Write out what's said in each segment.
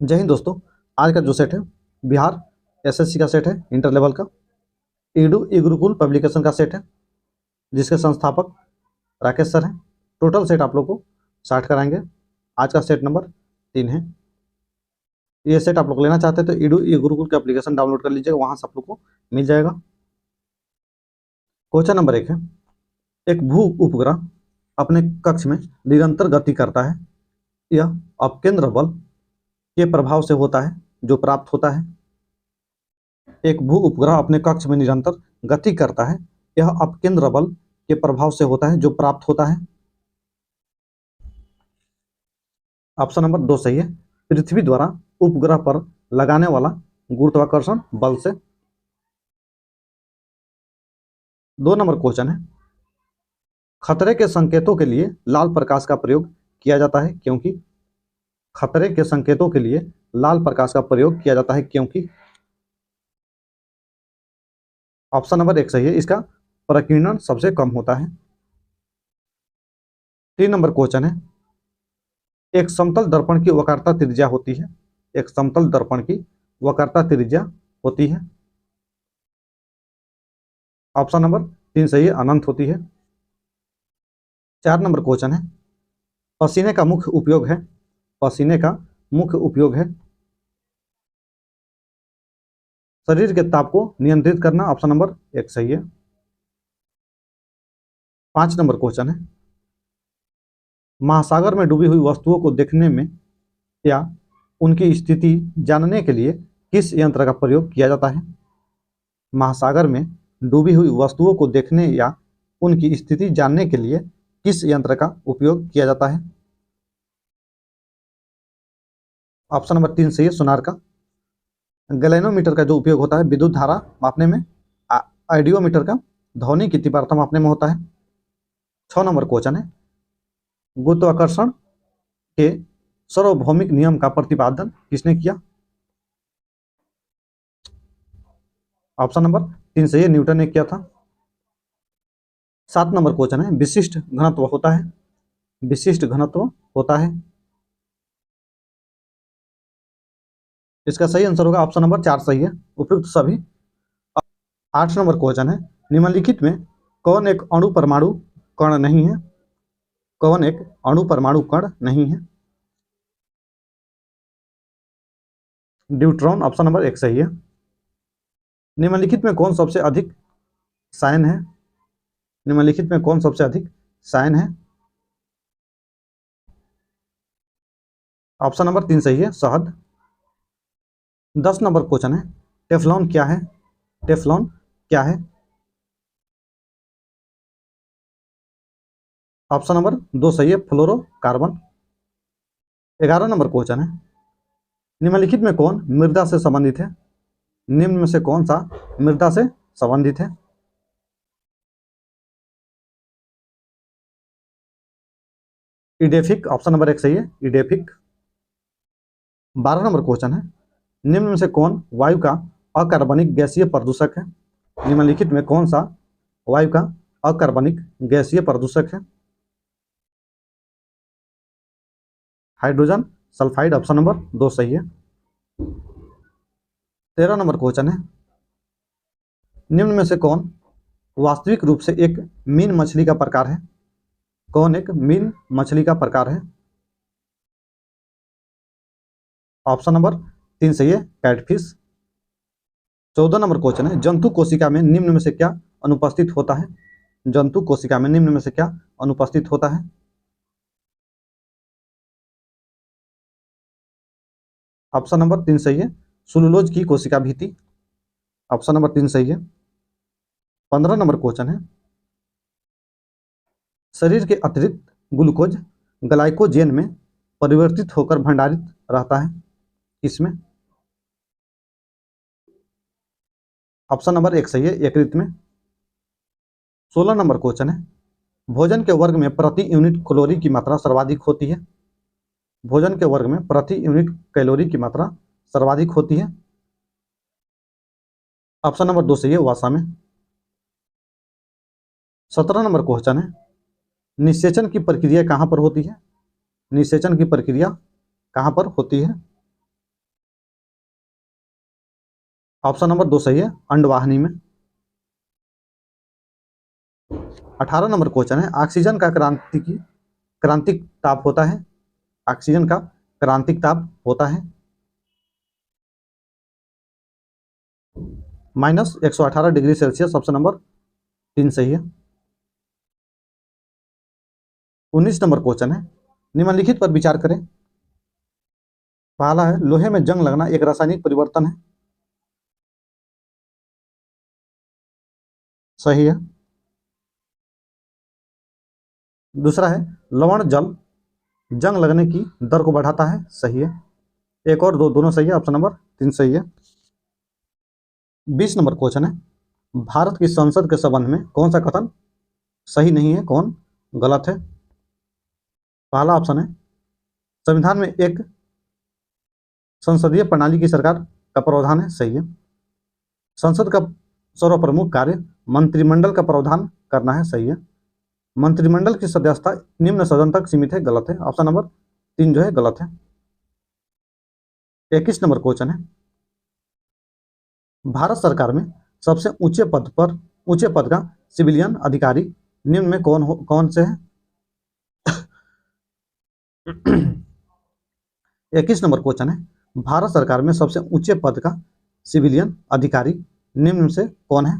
जय हिंद दोस्तों। आज का जो सेट है बिहार एसएससी का सेट है, इंटर लेवल का ईडू ई गुरुकुल पब्लिकेशन का सेट है, जिसके संस्थापक राकेश सर हैं। टोटल सेट आप लोग को 60 कराएंगे। आज का सेट नंबर 3 है। ये सेट आप लोग लेना चाहते हैं तो ईडू ई गुरुकुल का एप्लीकेशन डाउनलोड कर लीजिएगा, वहाँ से आप लोग को मिल जाएगा। क्वेश्चन नंबर 1 है, एक भू उपग्रह अपने कक्ष में निरंतर गति करता है। यह अपकेंद्र बल के प्रभाव से होता है जो प्राप्त होता है। एक भू उपग्रह अपने कक्ष में निरंतर गति करता है। यह अपकेंद्र बल के प्रभाव से होता है जो प्राप्त होता है। ऑप्शन नंबर 2 सही है, पृथ्वी द्वारा उपग्रह पर लगाने वाला गुरुत्वाकर्षण बल से। 2 नंबर क्वेश्चन है, खतरे के संकेतों के लिए लाल प्रकाश का प्रयोग किया जाता है क्योंकि। खतरे के संकेतों के लिए लाल प्रकाश का प्रयोग किया जाता है क्योंकि। ऑप्शन नंबर 1 सही है, इसका प्रकीर्णन सबसे कम होता है। 3 नंबर क्वेश्चन है, एक समतल दर्पण की वक्रता त्रिज्या होती है। एक समतल दर्पण की वक्रता त्रिज्या होती है। ऑप्शन नंबर 3 सही है, अनंत होती है। 4 नंबर क्वेश्चन है, पसीने का मुख्य उपयोग है। पसीने का मुख्य उपयोग है शरीर के ताप को नियंत्रित करना। ऑप्शन नंबर 1 सही है। 5 नंबर क्वेश्चन है, महासागर में डूबी हुई वस्तुओं को देखने में या उनकी स्थिति जानने के लिए किस यंत्र का प्रयोग किया जाता है। महासागर में डूबी हुई वस्तुओं को देखने या उनकी स्थिति जानने के लिए किस यंत्र का उपयोग किया जाता है। ऑप्शन नंबर 3 सही है, सोनार का। गैलेनोमीटर का जो उपयोग होता है विद्युत धारा मापने में। आइडियोमीटर का ध्वनि की तीव्रता मापने में होता है। 6 नंबर क्वेश्चन है, गुरुत्वाकर्षण के सार्वभौमिक नियम का प्रतिपादन किसने किया। ऑप्शन नंबर 3 सही है, न्यूटन ने किया था। 7 नंबर क्वेश्चन है, विशिष्ट घनत्व होता है। विशिष्ट घनत्व होता है। इसका सही आंसर होगा ऑप्शन नंबर 4 सही है, उपयुक्त सभी। 8 नंबर क्वेश्चन है, निम्नलिखित में कौन एक अणु परमाणु कण नहीं है। कौन एक अणु परमाणु कण नहीं है। न्यूट्रॉन। ऑप्शन नंबर 1 सही है। निम्नलिखित में कौन सबसे अधिक साइन है। निम्नलिखित में कौन सबसे अधिक साइन है। ऑप्शन नंबर 3 सही है, शहद। 10 नंबर क्वेश्चन है, टेफ्लॉन क्या है। टेफ्लॉन क्या है। ऑप्शन नंबर 2 सही है, फ्लोरोकार्बन। 11 नंबर क्वेश्चन है, निम्नलिखित में कौन मृदा से संबंधित है। निम्न में से कौन सा मृदा से संबंधित है। इडेफिक। ऑप्शन नंबर 1 सही है, इडेफिक। 12 नंबर क्वेश्चन है, निम्न में से कौन वायु का अकार्बनिक गैसीय प्रदूषक है। निम्नलिखित में कौन सा वायु का अकार्बनिक गैसीय प्रदूषक है। Hydrogen sulphide. ऑप्शन नंबर 2 सही है। 13 नंबर क्वेश्चन है, निम्न में से कौन वास्तविक रूप से एक मीन मछली का प्रकार है। कौन एक मीन मछली का प्रकार है। ऑप्शन नंबर 3 सही है, कैटफिश। 14 नंबर क्वेश्चन है, जंतु कोशिका में निम्न में से क्या अनुपस्थित होता है। जंतु कोशिका में निम्न में से क्या अनुपस्थित होता है। ऑप्शन नंबर 3 सही है, सुलुलोज की कोशिका भित्ति। ऑप्शन नंबर 3 सही है। 15 नंबर क्वेश्चन है, शरीर के अतिरिक्त ग्लूकोज ग्लाइकोजेन में परिवर्तित होकर भंडारित रहता है किसमें। ऑप्शन नंबर 1 सही है, यकृत में। 16 नंबर क्वेश्चन है, भोजन के वर्ग में प्रति यूनिट कैलोरी की मात्रा सर्वाधिक होती है। भोजन के वर्ग में प्रति यूनिट कैलोरी की मात्रा सर्वाधिक होती है। ऑप्शन नंबर 2 सही है, वसा में। 17 नंबर क्वेश्चन है, निषेचन की प्रक्रिया कहाँ पर होती है। निषेचन की प्रक्रिया कहाँ पर होती है। ऑप्शन नंबर 2 सही है, अंडवाहिनी में। 18 नंबर क्वेश्चन है, ऑक्सीजन का क्रांतिक ताप होता है। ऑक्सीजन का क्रांतिक ताप होता है -118 डिग्री सेल्सियस। ऑप्शन नंबर 3 सही है। 19 नंबर क्वेश्चन है, निम्नलिखित पर विचार करें। पहला है, लोहे में जंग लगना एक रासायनिक परिवर्तन है। सही है। दूसरा है, लवण जल जंग लगने की दर को बढ़ाता है। सही है। एक और दो, दोनों सही है। ऑप्शन नंबर 3 सही है। 20 नंबर क्वेश्चन है, भारत की संसद के संबंध में कौन सा कथन सही नहीं है, कौन गलत है। पहला ऑप्शन है, संविधान में एक संसदीय प्रणाली की सरकार का प्रावधान है। सही है। संसद का सर्वप्रमुख कार्य मंत्रिमंडल का प्रावधान करना है। सही है। मंत्रिमंडल की सदस्यता निम्न सदन तक सीमित है। गलत है। ऑप्शन नंबर 3 जो है गलत है। 21 नंबर क्वेश्चन है, भारत सरकार में सबसे ऊंचे पद का सिविलियन अधिकारी निम्न में कौन से है। 21 नंबर क्वेश्चन है, भारत सरकार में सबसे ऊंचे पद का सिविलियन अधिकारी निम्न से कौन है।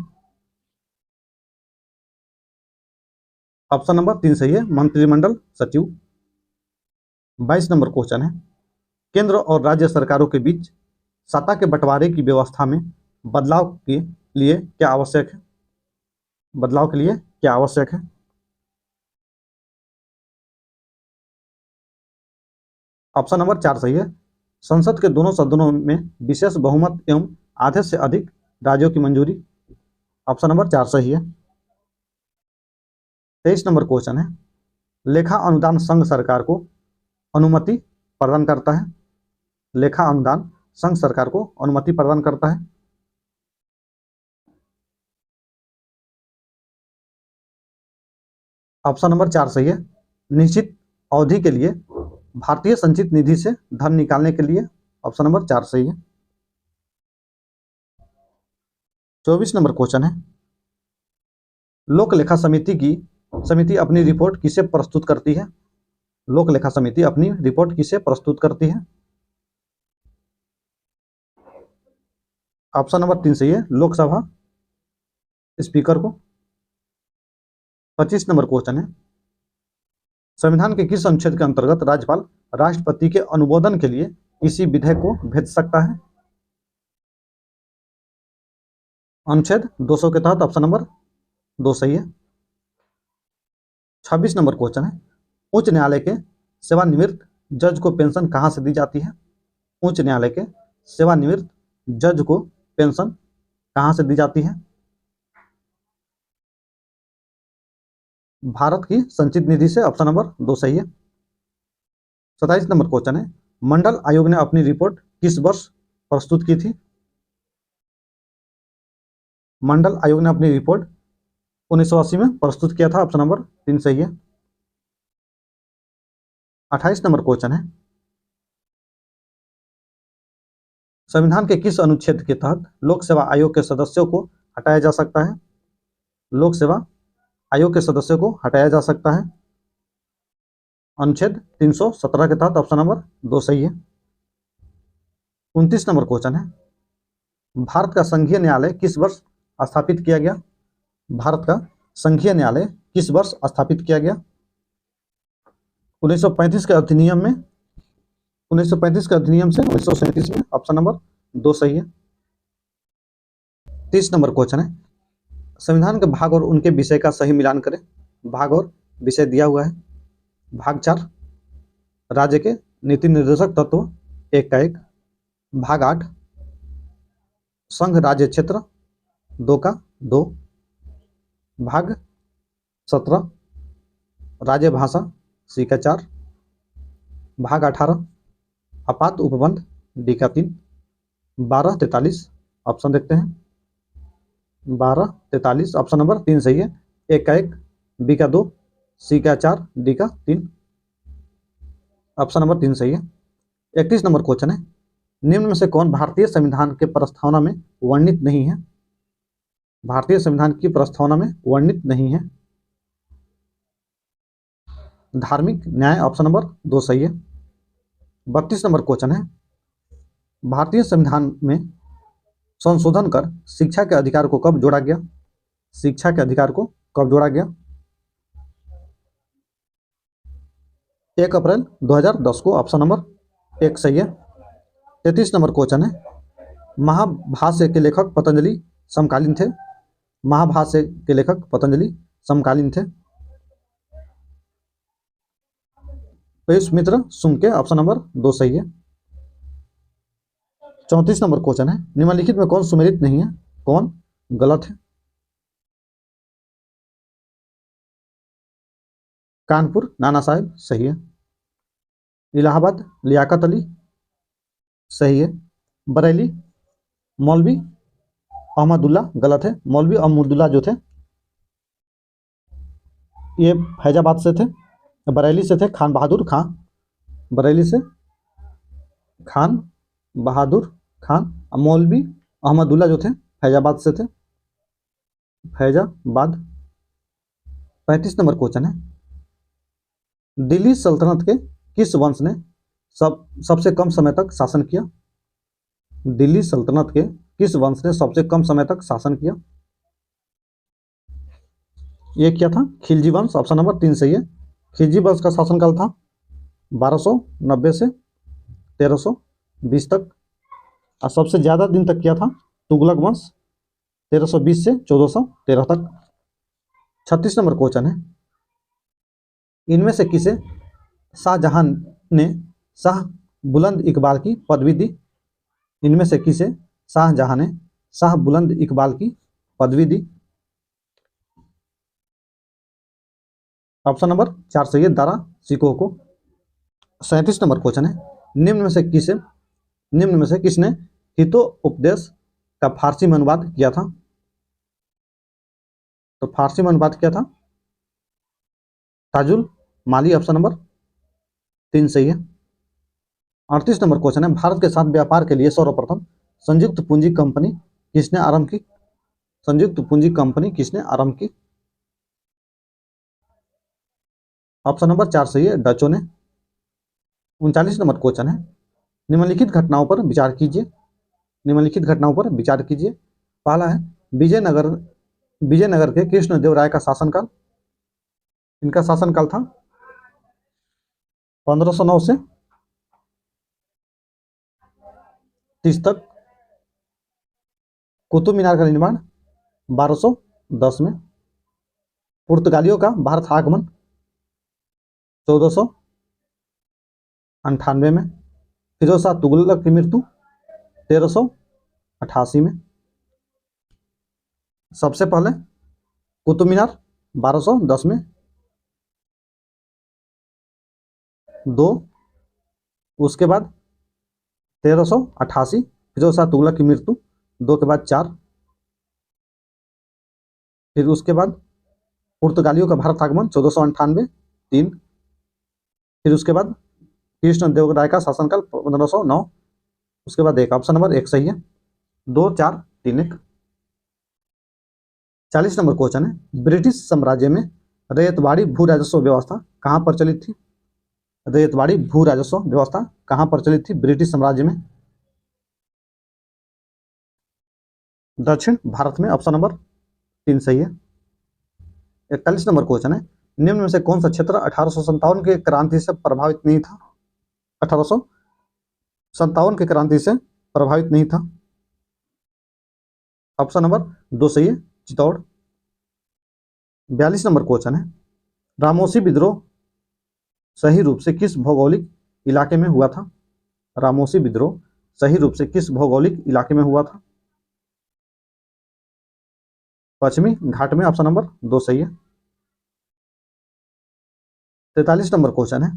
ऑप्शन नंबर 3 सही है, मंत्रिमंडल सचिव। 22 नंबर क्वेश्चन है, केंद्र और राज्य सरकारों के बीच सत्ता के बंटवारे की व्यवस्था में बदलाव के लिए क्या आवश्यक है। बदलाव के लिए क्या आवश्यक है। ऑप्शन नंबर 4 सही है, संसद के दोनों सदनों में विशेष बहुमत एवं आधे से अधिक राज्यों की मंजूरी। ऑप्शन नंबर 4 सही है। 23 नंबर क्वेश्चन है, लेखा अनुदान संघ सरकार को अनुमति प्रदान करता है। लेखा अनुदान संघ सरकार को अनुमति प्रदान करता है। ऑप्शन नंबर 4 सही है, निश्चित अवधि के लिए भारतीय संचित निधि से धन निकालने के लिए। ऑप्शन नंबर 4 सही है। 24 नंबर क्वेश्चन है, लोक लेखा समिति अपनी रिपोर्ट किसे प्रस्तुत करती है। लोक लेखा समिति अपनी रिपोर्ट किसे प्रस्तुत करती है। ऑप्शन नंबर 3 सही है, लोकसभा स्पीकर को। 25 नंबर क्वेश्चन है, संविधान के किस अनुच्छेद के अंतर्गत राज्यपाल राष्ट्रपति के अनुमोदन के लिए किसी विधेयक को भेज सकता है। अनुच्छेद 200 के तहत। ऑप्शन नंबर 2 सही है। 26 नंबर क्वेश्चन है, उच्च न्यायालय के सेवानिवृत्त जज को पेंशन कहां से दी जाती है। उच्च न्यायालय के सेवानिवृत्त जज को पेंशन कहां से दी जाती है। भारत की संचित निधि से। ऑप्शन नंबर 2 सही है। 27 नंबर क्वेश्चन है, मंडल आयोग ने अपनी रिपोर्ट किस वर्ष प्रस्तुत की थी। मंडल आयोग ने अपनी रिपोर्ट 1980 में प्रस्तुत किया था। ऑप्शन नंबर 3 सही है। 28 नंबर क्वेश्चन है, संविधान के किस अनुच्छेद के तहत लोक सेवा आयोग के सदस्यों को हटाया जा सकता है। लोक सेवा आयोग के सदस्यों को हटाया जा सकता है। अनुच्छेद 317 के तहत। ऑप्शन नंबर 2 सही है। 29 नंबर क्वेश्चन है, भारत का संघीय न्यायालय किस वर्ष स्थापित किया गया। भारत का संघीय न्यायालय किस वर्ष स्थापित किया गया। 1935 के अधिनियम में। 1935 के अधिनियम से 1937 में। ऑप्शन नंबर 2 सही है। 30 नंबर क्वेश्चन है, संविधान के भाग और उनके विषय का सही मिलान करें। भाग और विषय दिया हुआ है। भाग 4, राज्य के नीति निर्देशक तत्व 1 का 1। भाग 8, संघ राज्य क्षेत्र 2 का 2। भाग 17, राज्य भाषा सी का 4। भाग 18, आपात उपबंध डी का 3। 1243 ऑप्शन देखते हैं। 1243 ऑप्शन नंबर 3 सही है। 1 का 1, बी का 2, सी का 4, डी का 3। ऑप्शन नंबर 3 सही है। 31 नंबर क्वेश्चन है, निम्न में से कौन भारतीय संविधान के प्रस्तावना में वर्णित नहीं है? भारतीय संविधान की प्रस्तावना में वर्णित नहीं है। धार्मिक न्याय ऑप्शन नंबर 2 सही है। 32 नंबर क्वेश्चन है, भारतीय संविधान में संशोधन कर शिक्षा के अधिकार को कब जोड़ा गया? शिक्षा के अधिकार को कब जोड़ा गया? 1 अप्रैल 2010 को, ऑप्शन नंबर 1 सही है। 33 नंबर क्वेश्चन है, महाभाष्य के लेखक पतंजलि समकालीन थे। महाभाष्य के लेखक पतंजलि समकालीन थे। मित्र सुंग के, ऑप्शन नंबर 2 सही है। 34 नंबर क्वेश्चन है, निम्नलिखित में कौन सुमेलित नहीं है? कौन गलत है? कानपुर नाना साहेब सही है। इलाहाबाद लियाकत अली सही है। बरेली मौलवी अहमदुल्ला गलत है। मौलवी अहमदुल्ला जो थे ये फैजाबाद से थे, बरेली से थे खान बहादुर खां। बरेली से खान बहादुर खान। मौलवी अहमदुल्ला जो थे फैजाबाद से थे, फैजाबाद। 35 नंबर क्वेश्चन है, दिल्ली सल्तनत के किस वंश ने सबसे कम समय तक शासन किया? दिल्ली सल्तनत के किस वंश ने सबसे कम समय तक शासन किया? ये क्या था? खिलजी वंश, ऑप्शन नंबर 3 सही है। खिलजी वंश का शासनकाल था 1290 से 1320 तक, और सबसे ज्यादा दिन तक किया था तुगलक वंश 1320 से 1413 तक। 36 नंबर क्वेश्चन है, इनमें से किसे शाहजहां ने शाह बुलंद इकबाल की पदवी दी? इनमें से किसे शाहजहां ने शाह बुलंद इकबाल की पदवी दी? ऑप्शन नंबर 4 सही है, दारा शिकोह को। 37 नंबर क्वेश्चन है, निम्न में से किसने हितोपदेश का फारसी में अनुवाद किया था? तो फारसी में अनुवाद किया था ताजुल माली, ऑप्शन नंबर 3 सही है। 38 नंबर क्वेश्चन है, भारत के साथ व्यापार के लिए सर्वप्रथम संयुक्त पूंजी कंपनी किसने आरंभ की? संयुक्त पूंजी कंपनी किसने आरंभ की? ऑप्शन नंबर 4 सही है, डचों ने। 39 नंबर क्वेश्चन है, निम्नलिखित घटनाओं पर विचार कीजिए। निम्नलिखित घटनाओं पर विचार कीजिए। पहला है विजयनगर के कृष्णदेवराय का शासनकाल। इनका शासनकाल था 1509 से 30 तक। कुतुब मीनार का निर्माण 1210 में। पुर्तगालियों का भारत आगमन 1498 में। फिरोज शाह तुगलक की मृत्यु 1388 में। सबसे पहले कुतुब मीनार 1210 में, 2, उसके बाद 1388 फिरोज शाह तुगलक की मृत्यु 2 के बाद 4, फिर उसके बाद पुर्तगालियों का भारत आगमन 1498 3, फिर उसके बाद कृष्णदेवराय का शासनकाल 1509, उसके बाद 1। ऑप्शन नंबर 1 सही है, 2 4 3 1। 40 नंबर क्वेश्चन है, ब्रिटिश साम्राज्य में रैयतवाड़ी भू राजस्व व्यवस्था कहाँ प्रचलित थी? रैयतवाड़ी भू राजस्व व्यवस्था कहाँ प्रचलित थी ब्रिटिश साम्राज्य में? दक्षिण भारत में, ऑप्शन नंबर 3 सही है। 41 नंबर क्वेश्चन है, निम्न में से कौन सा क्षेत्र 1857 के क्रांति से प्रभावित नहीं था? 1857 के क्रांति से प्रभावित नहीं था। ऑप्शन नंबर 2 सही है, चित्तौड़। 42 नंबर क्वेश्चन है, रामोसी विद्रोह सही रूप से किस भौगोलिक इलाके में हुआ था? रामोसी विद्रोह सही रूप से किस भौगोलिक इलाके में हुआ था? पश्चिमी घाट में, ऑप्शन नंबर 2 सही है। 43 नंबर क्वेश्चन है,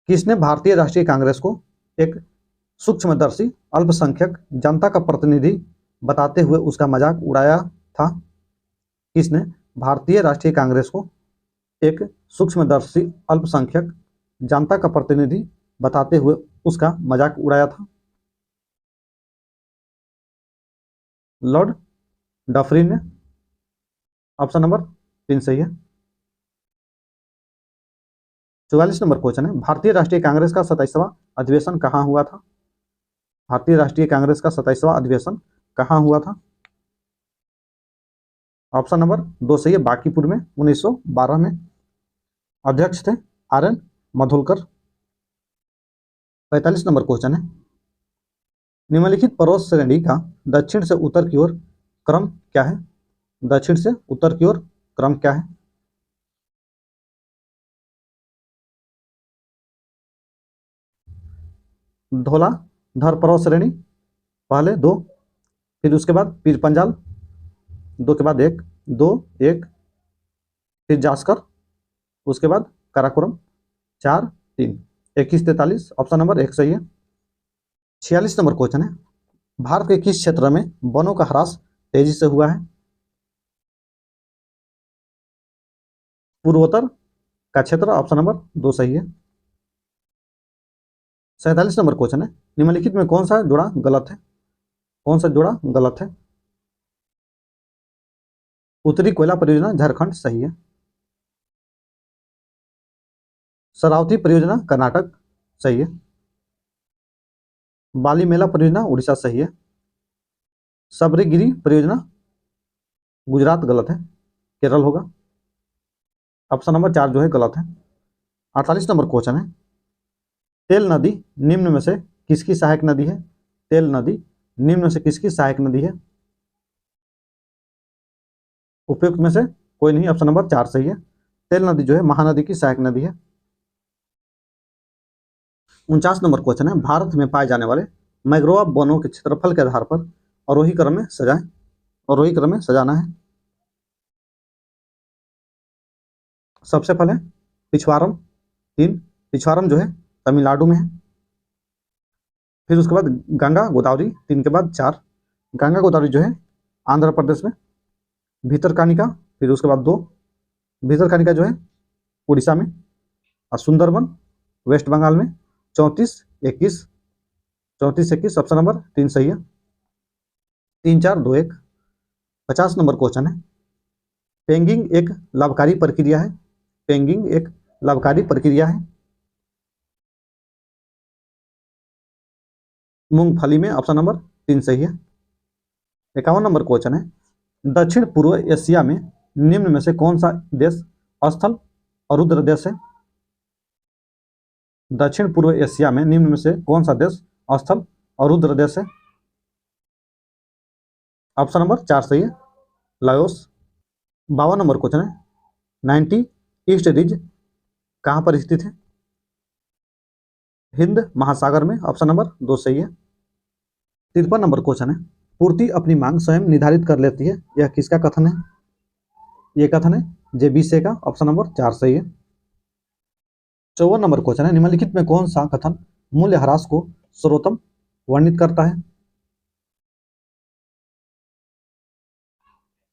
किसने भारतीय राष्ट्रीय कांग्रेस को एक सूक्ष्मदर्शी अल्पसंख्यक जनता का प्रतिनिधि बताते हुए उसका मजाक उड़ाया था? किसने भारतीय राष्ट्रीय कांग्रेस को एक सूक्ष्मदर्शी अल्पसंख्यक जनता का प्रतिनिधि बताते हुए उसका मजाक उड़ाया था? लॉर्ड डफरिन ने। ऑप्शन नंबर 3 सही है। 44 नंबर क्वेश्चन है, भारतीय राष्ट्रीय कांग्रेस का 27वां अधिवेशन कहाँ हुआ था? भारतीय राष्ट्रीय कांग्रेस का 27वां अधिवेशन कहाँ हुआ था? ऑप्शन नंबर 2 सही है, बांकीपुर में 1912 में। अध्यक्ष थे RN मधुलकर। 45 नंबर क्वेश्चन है, निम्नलिखित पर्वत श्रेणी का दक्षिण से उत्तर की ओर क्रम क्या है? दक्षिण से उत्तर की ओर क्रम क्या है? धौला धर पर्वत श्रेणी पहले 2, फिर उसके बाद पीर पंजाल 2 के बाद 1, 2 1, फिर जास्कर, उसके बाद काराकोरम 4 3, 21 43। ऑप्शन नंबर 1 सही है। 46 नंबर क्वेश्चन है, भारत के किस क्षेत्र में वनों का ह्रास तेजी से हुआ है? पूर्वोत्तर का क्षेत्र। ऑप्शन नंबर 2 सही है। 47 नंबर क्वेश्चन है, निम्नलिखित में कौन सा जोड़ा गलत है? कौन सा जोड़ा गलत है? उत्तरी कोयला परियोजना झारखंड सही है। शरावती परियोजना कर्नाटक सही है। बाली मेला परियोजना उड़ीसा सही है। सबरीगिरी परियोजना गुजरात गलत है, केरल होगा। ऑप्शन नंबर 4 जो है गलत है। 48 नंबर क्वेश्चन है, तेल नदी निम्न में से किसकी सहायक नदी है? तेल नदी निम्न में से किसकी सहायक नदी है? उपयुक्त में से कोई नहीं। ऑप्शन नंबर 4 सही है। तेल नदी जो है महानदी की सहायक नदी है। 49 नंबर क्वेश्चन है, भारत में पाए जाने वाले मैंग्रोव वनों के क्षेत्रफल के आधार पर अवरोही क्रम में सजाएं। अवरोही क्रम में सजाना है। सबसे पहले पिछवारम 3, पिछवारम जो है तमिलनाडु में है। फिर उसके बाद गंगा गोदावरी 3 के बाद 4, गंगा गोदावरी जो है आंध्र प्रदेश में। भीतरकनिका फिर उसके बाद 2, भीतरकनिका जो है उड़ीसा में। और सुंदरबन वेस्ट बंगाल में। 34 21, 34 21। ऑप्शन नंबर 3 सही है। 3 4 2 1। 50 नंबर क्वेश्चन है, पेंगिंग एक लाभकारी प्रक्रिया है। पेंगिंग एक लाभकारी प्रक्रिया है। मूंगफली में। ऑप्शन नंबर 3 सही है। 51 नंबर क्वेश्चन है, दक्षिण पूर्व एशिया में निम्न में से कौन सा देश स्थल और रुद्र देश है? दक्षिण पूर्व एशिया में निम्न में से कौन सा देश स्थल और रुद्र देश है? ऑप्शन नंबर 4 सही है, लाओस। 52 नंबर क्वेश्चन है, 90 ईस्ट रिज कहाँ पर स्थित है? हिंद महासागर में। ऑप्शन नंबर 2 सही है। 53 नंबर क्वेश्चन है, पूर्ति अपनी मांग स्वयं निर्धारित कर लेती है, यह किसका कथन है? ये कथन है जेबीसे का। ऑप्शन नंबर 4 सही है। 54 नंबर क्वेश्चन है, निम्नलिखित में कौन सा कथन मूल्य ह्रास को सर्वोत्तम वर्णित करता है?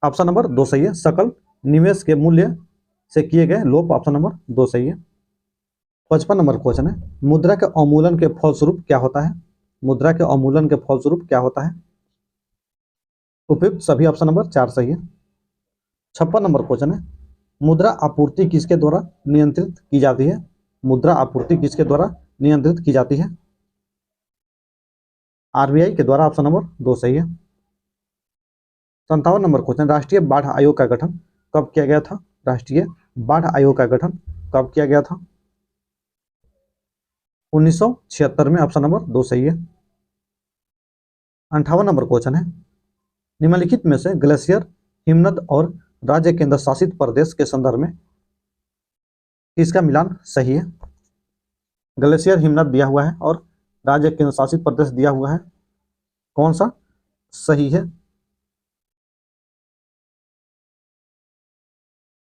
ऑप्शन नंबर 2 सही है, सकल निवेश के मूल्य से किए गए लोप। ऑप्शन नंबर 2 सही है। 55 नंबर क्वेश्चन है, मुद्रा के अवमूलन के फलस्वरूप क्या होता है? मुद्रा के अवमूलन के फलस्वरूप क्या होता है? उपयुक्त सभी। ऑप्शन नंबर 4 सही है। 56 नंबर क्वेश्चन है, मुद्रा आपूर्ति किसके द्वारा नियंत्रित की जाती है? मुद्रा आपूर्ति किसके द्वारा नियंत्रित की जाती है? RBI के द्वारा। ऑप्शन नंबर 2 सही है। 57 नंबर क्वेश्चन, राष्ट्रीय बाढ़ आयोग का गठन कब किया गया था? राष्ट्रीय बाढ़ आयोग का गठन कब किया गया था? 1976 में। ऑप्शन नंबर 2 सही है। 58 नंबर क्वेश्चन है, निम्नलिखित में से ग्लेशियर हिमनद और राज्य केंद्र शासित प्रदेश के संदर्भ में किसका मिलान सही है? ग्लेशियर हिमनद दिया हुआ है और राज्य केंद्र शासित प्रदेश दिया हुआ है, कौन सा सही है?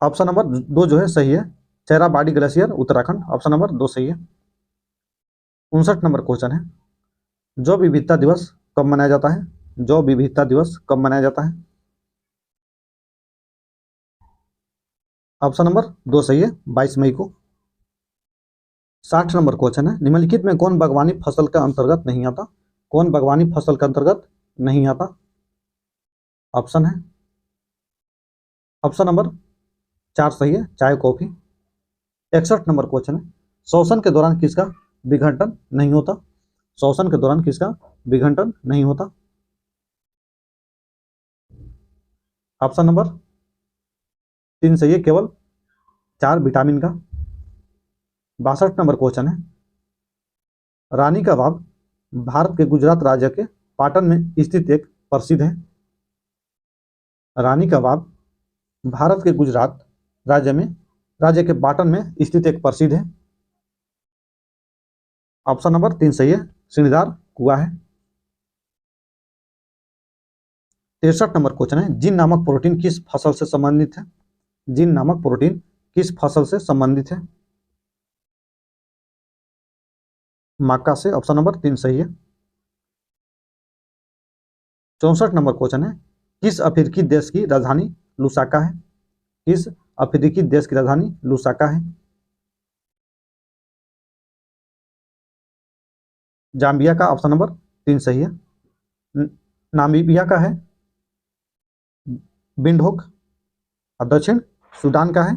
ऑप्शन नंबर 2 जो है सही है, चेराबाड़ी ग्लेशियर उत्तराखंड। ऑप्शन नंबर 2 सही है। 59 नंबर क्वेश्चन है, जैव विविधता दिवस कब मनाया जाता है? जैव विविधता दिवस कब मनाया जाता है? ऑप्शन नंबर 2 सही है, 22 मई को। 60 नंबर क्वेश्चन है, निम्नलिखित में कौन बागवानी फसल के अंतर्गत नहीं आता? कौन बागवानी फसल के अंतर्गत नहीं आता? ऑप्शन है, ऑप्शन नंबर 4 सही है, चाय कॉफी। 61 नंबर क्वेश्चन है, श्वसन के दौरान किसका विघटन नहीं होता? श्वसन के दौरान किसका विघटन नहीं होता? ऑप्शन नंबर 3 सही है, केवल 4 विटामिन का। 62 नंबर क्वेश्चन है, रानी का बाग भारत के गुजरात राज्य के पाटन में स्थित एक प्रसिद्ध है। रानी का बाग भारत के गुजरात राज्य के पाटन में स्थित एक प्रसिद्ध है। ऑप्शन नंबर 3 सही है, श्रीनिधार कुआ है। 63 नंबर क्वेश्चन है, जिन नामक प्रोटीन किस फसल से संबंधित है? जिन नामक प्रोटीन किस फसल से संबंधित है? मक्का से। ऑप्शन नंबर 3 सही है। 64 नंबर क्वेश्चन है, किस अफ्रीकी देश की राजधानी लुसाका है? किस अफ्रीकी देश की राजधानी लुसाका है? जाम्बिया का। ऑप्शन नंबर 3 सही है। नामीबिया का है विंडहोक। और दक्षिण सूडान का है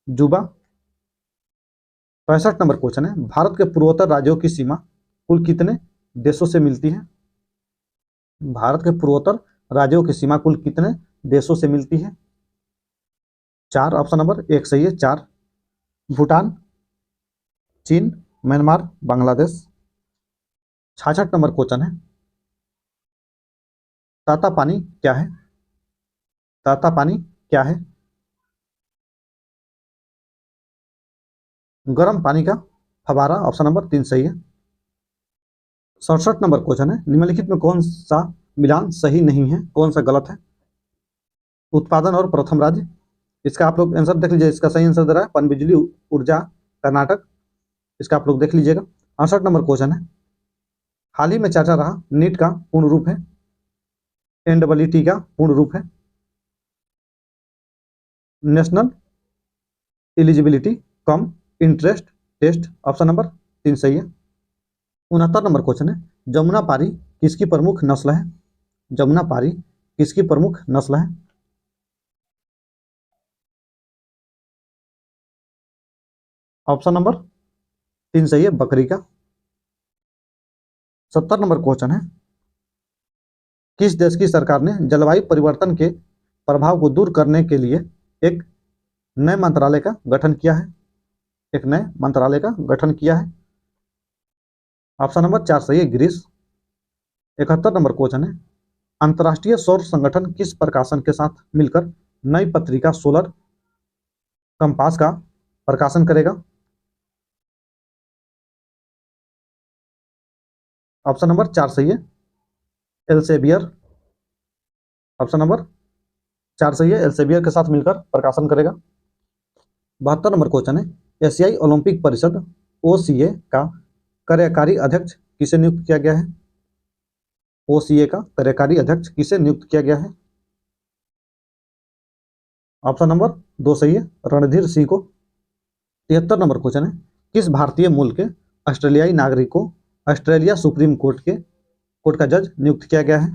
जुबा। 65 नंबर क्वेश्चन है, भारत के पूर्वोत्तर राज्यों की सीमा कुल कितने देशों से मिलती है? भारत के पूर्वोत्तर राज्यों की सीमा कुल कितने देशों से मिलती है? 4। ऑप्शन नंबर 1 सही है, 4। भूटान, चीन, म्यांमार, बांग्लादेश। 66 नंबर क्वेश्चन है, ताता पानी क्या है? ताता पानी क्या है? गर्म पानी का फवारा। ऑप्शन नंबर 3 सही है। 67 नंबर क्वेश्चन है, निम्नलिखित में कौन सा मिलान सही नहीं है, कौन सा गलत है? उत्पादन और प्रथम राज्य। इसका आप लोग आंसर देख लीजिए, इसका सही आंसर दे रहा है पनबिजली ऊर्जा कर्नाटक। इसका आप लोग देख लीजिएगा। 68 नंबर क्वेश्चन है, हाल ही में चर्चा रहा नीट का पूर्ण रूप है? NEET का पूर्ण रूप है national eligibility cum interest test. Option number 3 सही है। 69 नंबर क्वेश्चन है, जमुना पारी किसकी प्रमुख नस्ल है? जमुना पारी किसकी प्रमुख नस्ल है? ऑप्शन नंबर 3 सही है, बकरी का। 70 नंबर क्वेश्चन है, किस देश की सरकार ने जलवायु परिवर्तन के प्रभाव को दूर करने के लिए एक नए मंत्रालय का गठन किया है? एक नए मंत्रालय का गठन किया है। ऑप्शन नंबर 4 सही है, ग्रीस। 71 नंबर क्वेश्चन है, अंतर्राष्ट्रीय सौर संगठन किस प्रकाशन के साथ मिलकर नई पत्रिका सोलर कंपास का प्रकाशन करेगा? ऑप्शन नंबर 4 सही है, एल्सेवियर। ऑप्शन नंबर 4 सही है, एल्सेवियर के साथ मिलकर प्रकाशन करेगा। 72 नंबर क्वेश्चन है, एशियाई ओलंपिक परिषद OCA का कार्यकारी अध्यक्ष किसे नियुक्त किया गया है? OCA का कार्यकारी अध्यक्ष किसे नियुक्त किया गया है? ऑप्शन नंबर 2 सही है, रणधीर सिंह को। 73 नंबर क्वेश्चन है, किस भारतीय मूल के ऑस्ट्रेलियाई नागरिक को ऑस्ट्रेलिया सुप्रीम कोर्ट का जज नियुक्त किया गया है?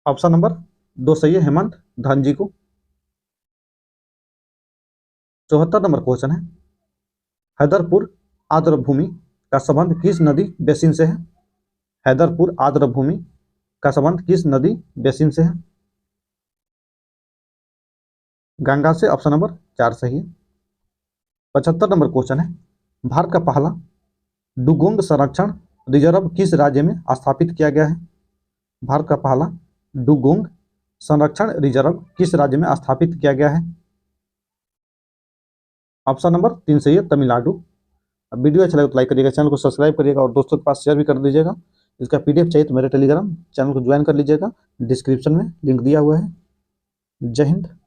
ऑप्शन नंबर 2 सही है, हेमंत धनजी को। 74 नंबर क्वेश्चन है, हैदरपुर आर्द्रभूमि का संबंध किस नदी बेसिन से है? हैदरपुर आर्द्रभूमि का संबंध किस नदी बेसिन से है? गंगा से। ऑप्शन नंबर 4 सही है। 75 नंबर क्वेश्चन है, भारत का पहला डुगोंग संरक्षण रिजर्व किस राज्य में स्थापित किया गया है? भारत का पहला डुगोंग संरक्षण रिजर्व किस राज्य में स्थापित किया गया है? ऑप्शन नंबर 3 सही है, तमिलनाडु। अब वीडियो अच्छा लगे तो लाइक करिएगा, चैनल को सब्सक्राइब करिएगा और दोस्तों के पास शेयर भी कर दीजिएगा। इसका PDF चाहिए तो मेरे टेलीग्राम चैनल को ज्वाइन कर लीजिएगा, डिस्क्रिप्शन में लिंक दिया हुआ है। जय हिंद।